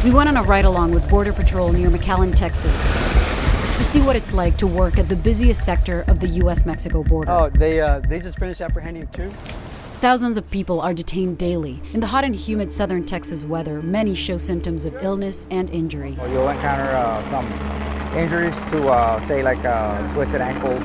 We went on a ride-along with Border Patrol near McAllen, Texas, to see what it's like to work at the busiest sector of the U.S.-Mexico border. Oh, they just finished apprehending 2. Thousands of people are detained daily. In the hot and humid southern Texas weather, many show symptoms of illness and injury. You'll encounter some injuries to, say, like twisted ankles,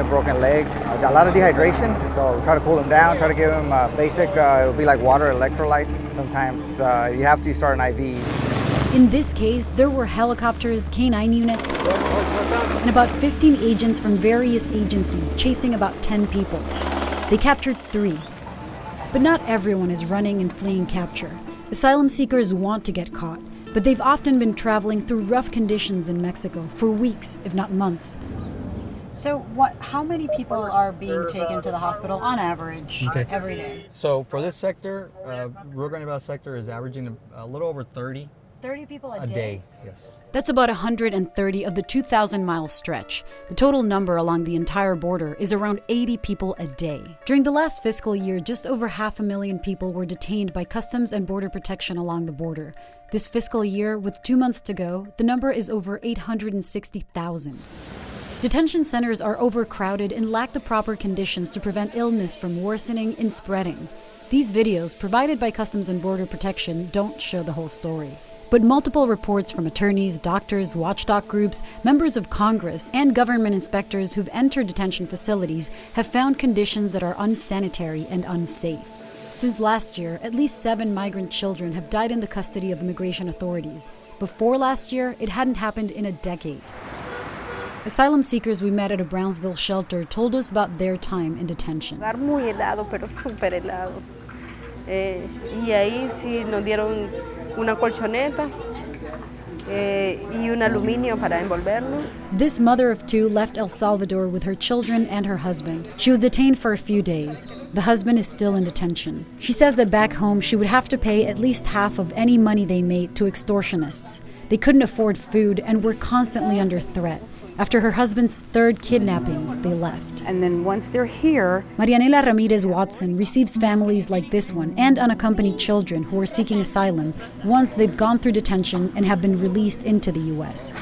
broken legs, a lot of dehydration. So try to cool them down, try to give them basic, it'll be like water electrolytes. Sometimes you have to start an IV. In this case, there were helicopters, K-9 units, and about 15 agents from various agencies chasing about 10 people. They captured 3. But not everyone is running and fleeing capture. Asylum seekers want to get caught, but they've often been traveling through rough conditions in Mexico for weeks, if not months. So how many people are being taken to the hospital on average every day? So for this sector, Rio Grande Valley sector is averaging a little over 30. 30 people a day? Yes. That's about 130 of the 2,000-mile stretch. The total number along the entire border is around 80 people a day. During the last fiscal year, just over 500,000 people were detained by Customs and Border Protection along the border. This fiscal year, with 2 months to go, the number is over 860,000. Detention centers are overcrowded and lack the proper conditions to prevent illness from worsening and spreading. These videos, provided by Customs and Border Protection, don't show the whole story. But multiple reports from attorneys, doctors, watchdog groups, members of Congress, and government inspectors who've entered detention facilities have found conditions that are unsanitary and unsafe. Since last year, at least 7 migrant children have died in the custody of immigration authorities. Before last year, it hadn't happened in a decade. Asylum seekers we met at a Brownsville shelter told us about their time in detention. Muy helado, pero súper helado. Y ahí sí nos dieron una colchoneta y un aluminio para envolvernos. This mother of 2 left El Salvador with her children and her husband. She was detained for a few days. The husband is still in detention. She says that back home she would have to pay at least half of any money they made to extortionists. They couldn't afford food and were constantly under threat. After her husband's 3rd kidnapping, they left. And then once they're here... Marianela Ramirez Watson receives families like this one and unaccompanied children who are seeking asylum once they've gone through detention and have been released into the U.S.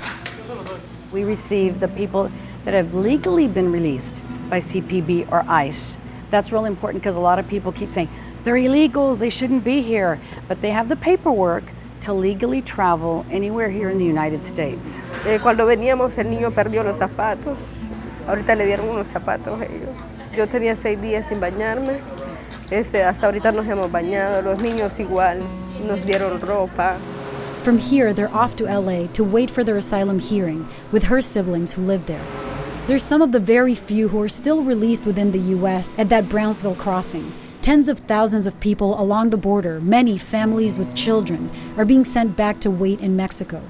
We receive the people that have legally been released by CPB or ICE. That's real important because a lot of people keep saying, they're illegals, they shouldn't be here. But they have the paperwork to legally travel anywhere here in the United States. Cuando veníamos, el niño perdió los zapatos. Ahorita le dieron unos zapatos a ellos. Yo tenía 6 días sin bañarme. Hasta ahorita nos hemos bañado. Los niños igual. Nos dieron ropa. From here, they're off to LA to wait for their asylum hearing with her siblings who live there. They're some of the very few who are still released within the U.S. at that Brownsville crossing. Tens of thousands of people along the border, many families with children, are being sent back to wait in Mexico.